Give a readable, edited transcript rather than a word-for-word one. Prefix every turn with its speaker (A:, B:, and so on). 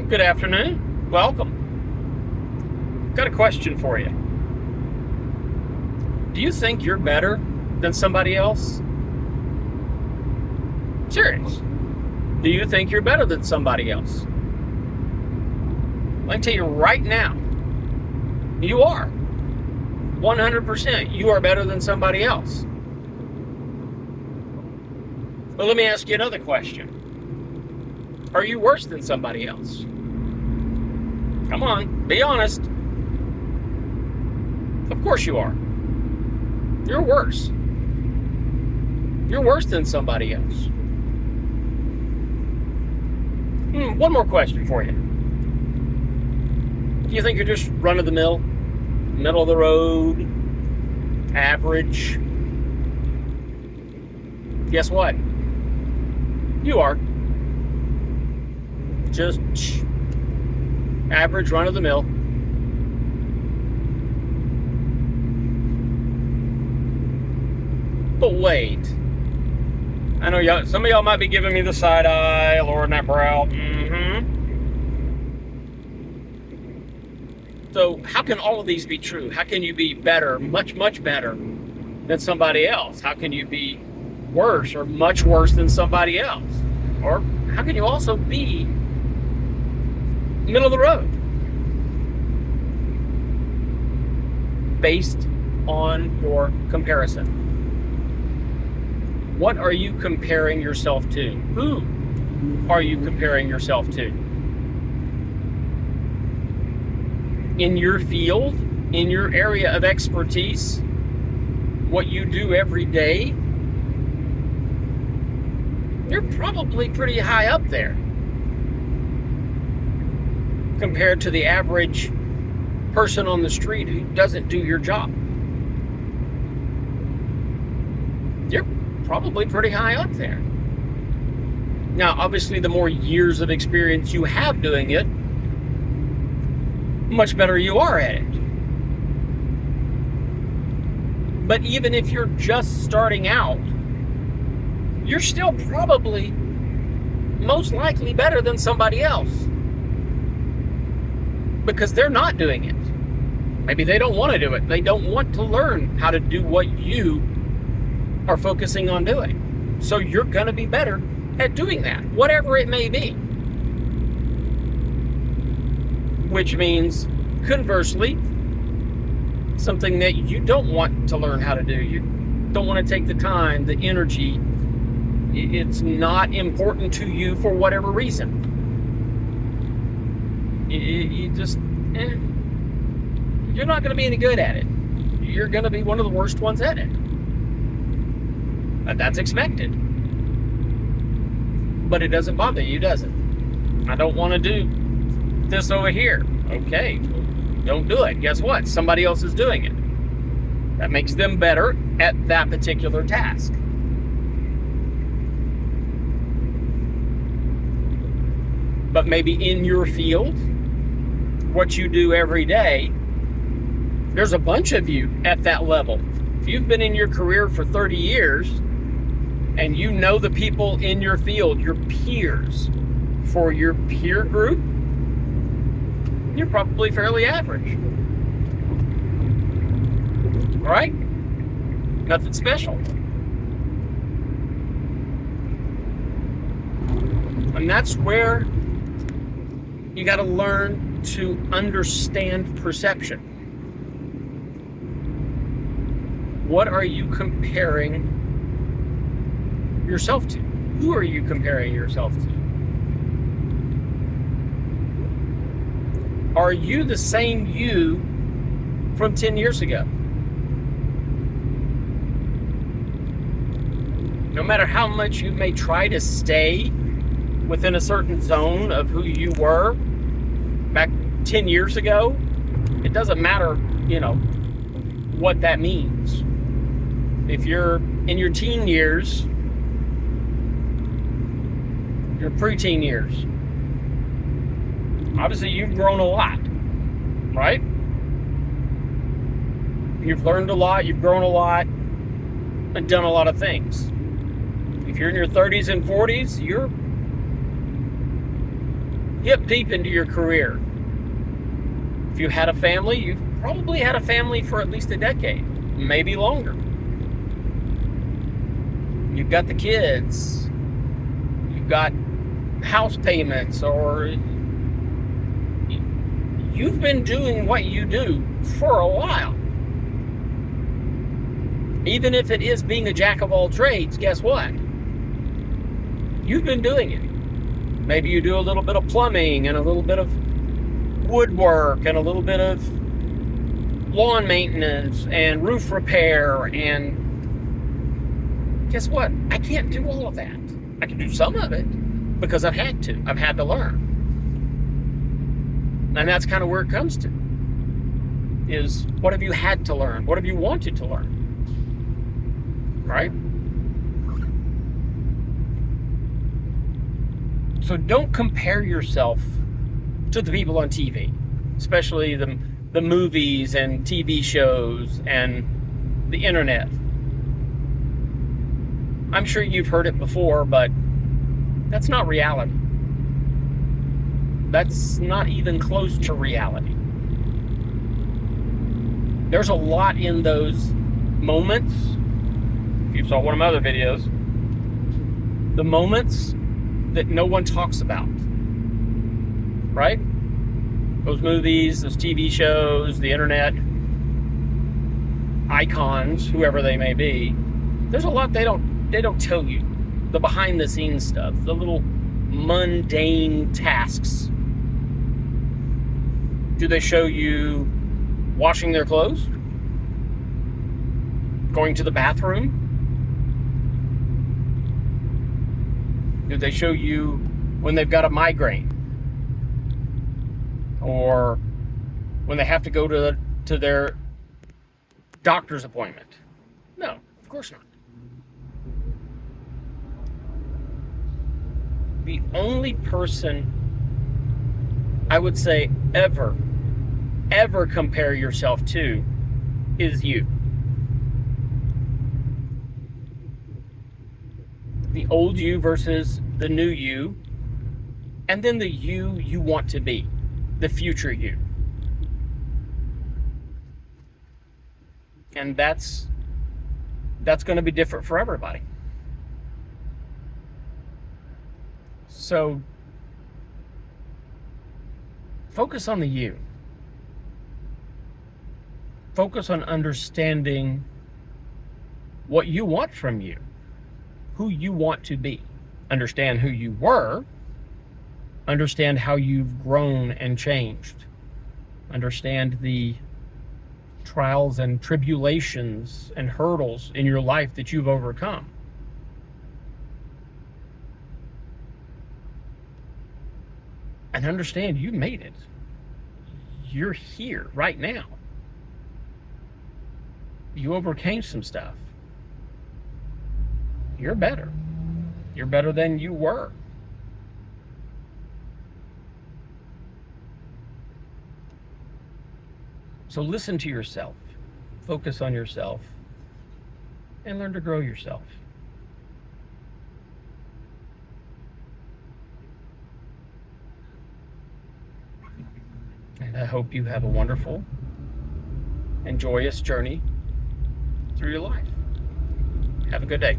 A: Good afternoon. Welcome. Got a question for you. Do you think you're better than somebody else? Serious. Do you think you're better than somebody else? I can tell you right now, you are. 100%. You are better than somebody else. But let me ask you another question. Are you worse than somebody else? Come on, be honest. Of course you are. You're worse. You're worse than somebody else. One more question for you. Do you think you're just run-of-the-mill, middle of the road, average? Guess what? You are. Just average, run-of-the-mill. But wait. I know some of y'all might be giving me the side eye, lowering that brow. So how can all of these be true? How can you be better, much, much better than somebody else? How can you be worse or much worse than somebody else? Or how can you also be middle of the road? Based on your comparison. What are you comparing yourself to? Who are you comparing yourself to? In your field, in your area of expertise, what you do every day, you're probably pretty high up there compared to the average person on the street who doesn't do your job. You're probably pretty high up there. Now, obviously, the more years of experience you have doing it, much better you are at it. But even if you're just starting out, you're still probably most likely better than somebody else because they're not doing it. Maybe they don't want to do it. They don't want to learn how to do what you are focusing on doing. So you're going to be better at doing that, whatever it may be. Which means, conversely, something that you don't want to learn how to do. You don't want to take the time, the energy. It's not important to you for whatever reason. You just, you're not going to be any good at it. You're going to be one of the worst ones at it. But that's expected. But it doesn't bother you, does it? I don't want to do this over here. Okay, don't do it. Guess what? Somebody else is doing it. That makes them better at that particular task. But maybe in your field, what you do every day, there's a bunch of you at that level. If you've been in your career for 30 years and you know the people in your field, your peers, for your peer group, you're probably fairly average. All right? Nothing special. And that's where you got to learn to understand perception. What are you comparing yourself to? Who are you comparing yourself to? Are you the same you from 10 years ago? No matter how much you may try to stay within a certain zone of who you were back 10 years ago, it doesn't matter, what that means. If you're in your teen years, your preteen years, obviously you've grown a lot, right? You've learned a lot, you've grown a lot, and done a lot of things. If you're in your 30s and 40s, hip deep into your career. If you had a family, you've probably had a family for at least a decade, maybe longer. You've got the kids, you've got house payments, or you've been doing what you do for a while. Even if it is being a jack of all trades, guess what? You've been doing it. Maybe you do a little bit of plumbing and a little bit of woodwork and a little bit of lawn maintenance and roof repair, and guess what? I can't do all of that. I can do some of it because I've had to. I've had to learn. And that's kind of where it comes to, is what have you had to learn? What have you wanted to learn? Right? So don't compare yourself to the people on TV, especially the movies and TV shows and the internet. I'm sure you've heard it before, but that's not reality. That's not even close to reality. There's a lot in those moments. If you saw one of my other videos, the moments that no one talks about, right? Those movies, those TV shows, the internet, icons, whoever they may be. There's a lot they don't tell you. The behind the scenes stuff, the little mundane tasks. Do they show you washing their clothes? Going to the bathroom? Do they show you when they've got a migraine? Or when they have to go to their doctor's appointment? No, of course not. The only person I would say ever compare yourself to is you. The old you versus the new you, and then the you want to be, the future you. And that's going to be different for everybody. So focus on the you. Focus on understanding what you want from you, who you want to be. Understand who you were. Understand how you've grown and changed. Understand the trials and tribulations and hurdles in your life that you've overcome. And understand you made it. You're here right now. You overcame some stuff. You're better. You're better than you were. So listen to yourself. Focus on yourself. And learn to grow yourself. And I hope you have a wonderful and joyous journey through your life. Have a good day.